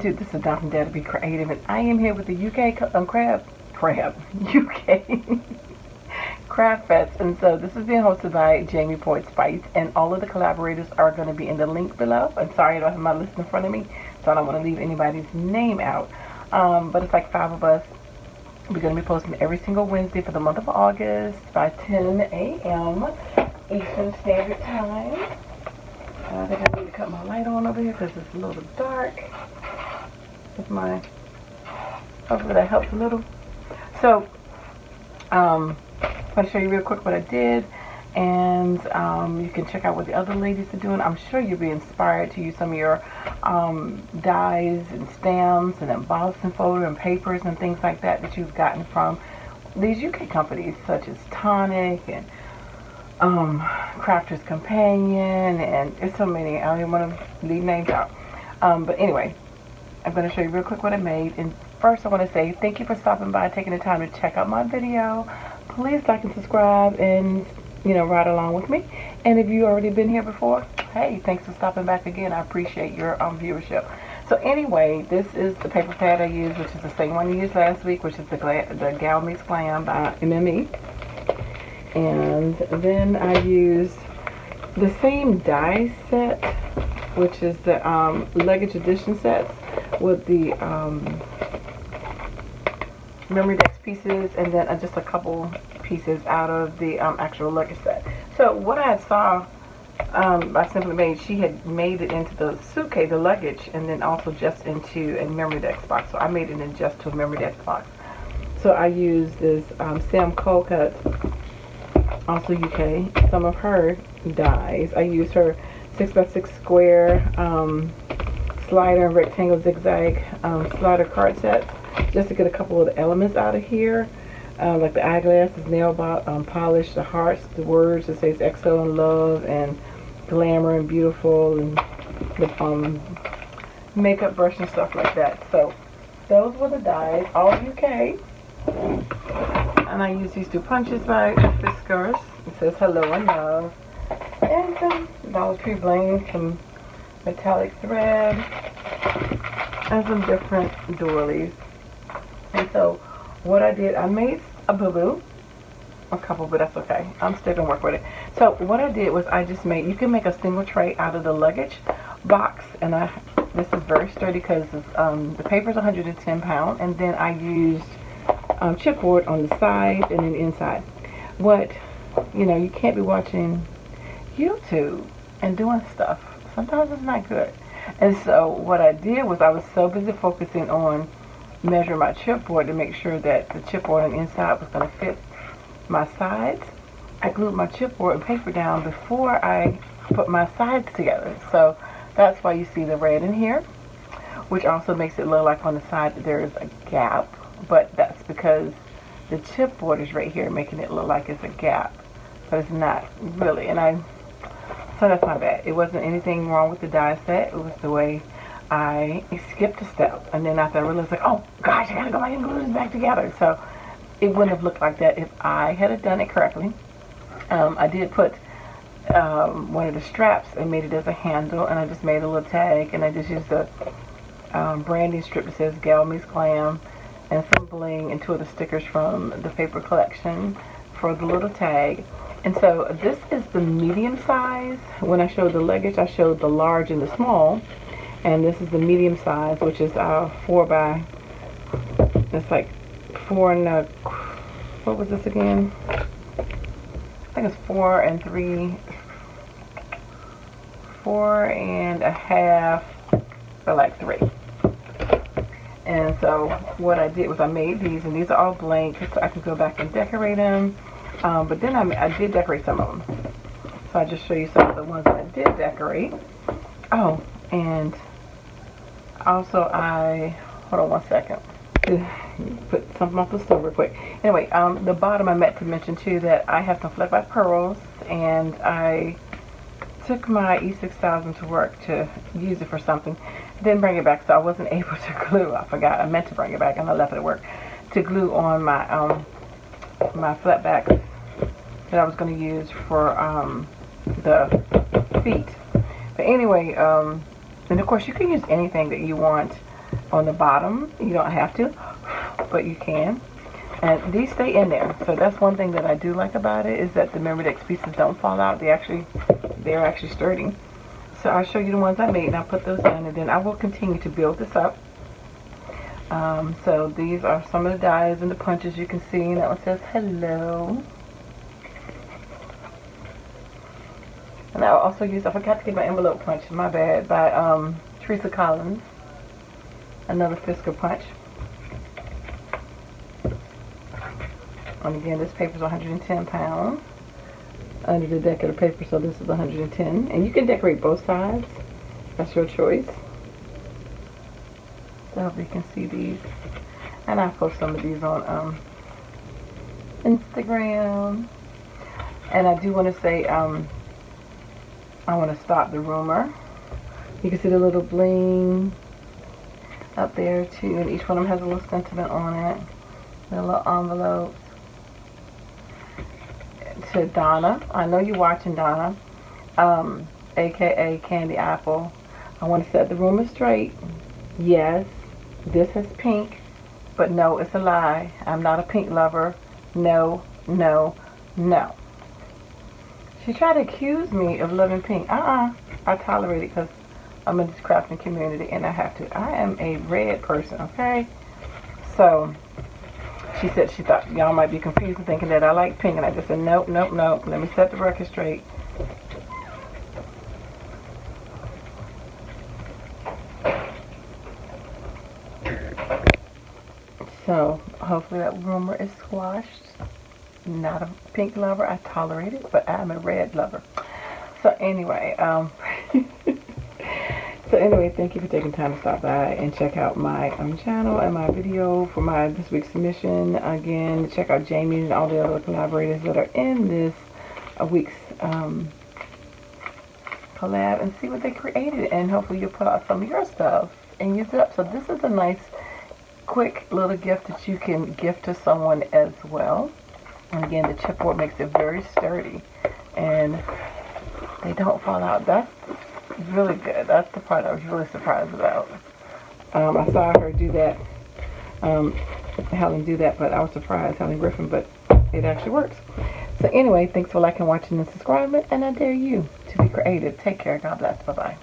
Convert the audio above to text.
YouTube. This is Don from Dare to Be Creative, and I am here with the UK UK Craft Fest. And so this is being hosted by Jamie Poetspice, and all of the collaborators are going to be in the link below. I'm sorry I don't have my list in front of me, so I don't want to leave anybody's name out. But it's like 5 of us. We're going to be posting every single Wednesday for the month of August by 10 a.m. Eastern Standard Time. I think I need to cut my light on over here because it's a little dark. With my, hopefully that helps a little. So, I'm going to show you real quick what I did, and you can check out what the other ladies are doing. I'm sure you'll be inspired to use some of your dies and stamps and embossing folder and papers and things like that that you've gotten from these UK companies such as Tonic and Crafter's Companion, and there's so many. I don't even want to leave names out. But anyway, I'm going to show you real quick what I made. And first I want to say thank you for stopping by, taking the time to check out my video. Please like and subscribe and, you know, ride along with me. And if you've already been here before, hey, thanks for stopping back again. I appreciate your viewership. So anyway, this is the paper pad I used, which is the same one you used last week, which is the Gal Meets Glam by MME. And then I used the same die set, which is the luggage edition sets with the memorydex pieces, and then just a couple pieces out of the actual luggage set. So what I saw by Simply Made, she had made it into the suitcase, the luggage, and then also just into a memorydex box. So I made it in just to a memorydex box. So I used this Sam Colcutt, also UK, some of her dies. I used her 6x6 square slider and rectangle zigzag slider card sets just to get a couple of the elements out of here, like the eyeglasses, nail polish, the hearts, the words that says EXO and love and glamour and beautiful, and the makeup brush and stuff like that. So those were the dies, all UK. And I use these 2 punches by Fiskars. It says hello and love. And some Dollar Tree bling, some metallic thread, and some different doilies. And so what I did, I made a boo-boo. A couple, but that's okay. I'm still gonna work with it. So what I did was I just made, you can make a single tray out of the luggage box, and this is very sturdy because the paper's 110 pounds, and then I used chipboard on the side and then inside. What, you know, you can't be watching YouTube and doing stuff. Sometimes it's not good. And so what I did was I was so busy focusing on measuring my chipboard to make sure that the chipboard on the inside was going to fit my sides. I glued my chipboard and paper down before I put my sides together. So that's why you see the red in here, which also makes it look like on the side that there is a gap. But that's because the chipboard is right here, making it look like it's a gap, but it's not really. And so that's my bad. It wasn't anything wrong with the die set. It was the way I skipped a step, and then after I realized, like, oh gosh, I gotta go back and glue this back together. So it wouldn't have looked like that if I had done it correctly. I did put one of the straps and made it as a handle, and I just made a little tag, and I just used the branding strip that says Gal Meets Glam, and some bling, and 2 of the stickers from the paper collection for the little tag. And so this is the medium size. When I showed the luggage, I showed the large and the small, and this is the medium size, which is 4 by, it's like 4 and what was this again? I think it's 4 and 3, 4 and a half, or like 3. And so what I did was I made these, and these are all blank, so I can go back and decorate them. But then I did decorate some of them. So I'll just show you some of the ones that I did decorate. Oh, and also hold on one second. Put something off the stove real quick. Anyway, the bottom I meant to mention too that I have some flat back pearls, and I took my E6000 to work to use it for something. Didn't bring it back, so I wasn't able to glue. I forgot. I meant to bring it back, and I left it at work to glue on my my flat back that I was going to use for the feet. But anyway, and of course you can use anything that you want on the bottom. You don't have to, but you can. And these stay in there. So that's one thing that I do like about it, is that the memorydex pieces don't fall out. They're actually sturdy. So I'll show you the ones I made, and I'll put those in, and then I will continue to build this up. So these are some of the dies and the punches you can see. And that one says hello. And I'll also use, I forgot to get my envelope punch, my bad, by Teresa Collins. Another Fisker punch. And again, this paper is 110 pounds under the decorative paper, so this is 110. And you can decorate both sides. That's your choice. So I hope you can see these. And I'll post some of these on Instagram. And I do want to say, I want to stop the rumor. You can see the little bling up there too, and each one of them has a little sentiment on it. The little envelopes. To Donna, I know you're watching, Donna, aka Candy Apple. I want to set the rumor straight. Yes, this has pink, but no, it's a lie. I'm not a pink lover. No, no, no. She tried to accuse me of loving pink. I tolerate it because I'm in this crafting community and I have to. I am a red person, okay? So she said she thought y'all might be confused and thinking that I like pink, and I just said nope, nope, nope. Let me set the record straight. So hopefully that rumor is squashed. Not a pink lover, I tolerate it, but I'm a red lover. So anyway, thank you for taking time to stop by and check out my channel and my video for my this week's submission. Again, check out Jamie and all the other collaborators that are in this week's collab and see what they created, and hopefully you'll put out some of your stuff and use it up. So this is a nice, quick little gift that you can gift to someone as well. And again, the chipboard makes it very sturdy, and they don't fall out. That's really good. That's the part I was really surprised about. I saw her do that, Helen do that, but I was surprised, Helen Griffin, but it actually works. So anyway, thanks for liking, watching, and subscribing, and I dare you to be creative. Take care. God bless. Bye-bye.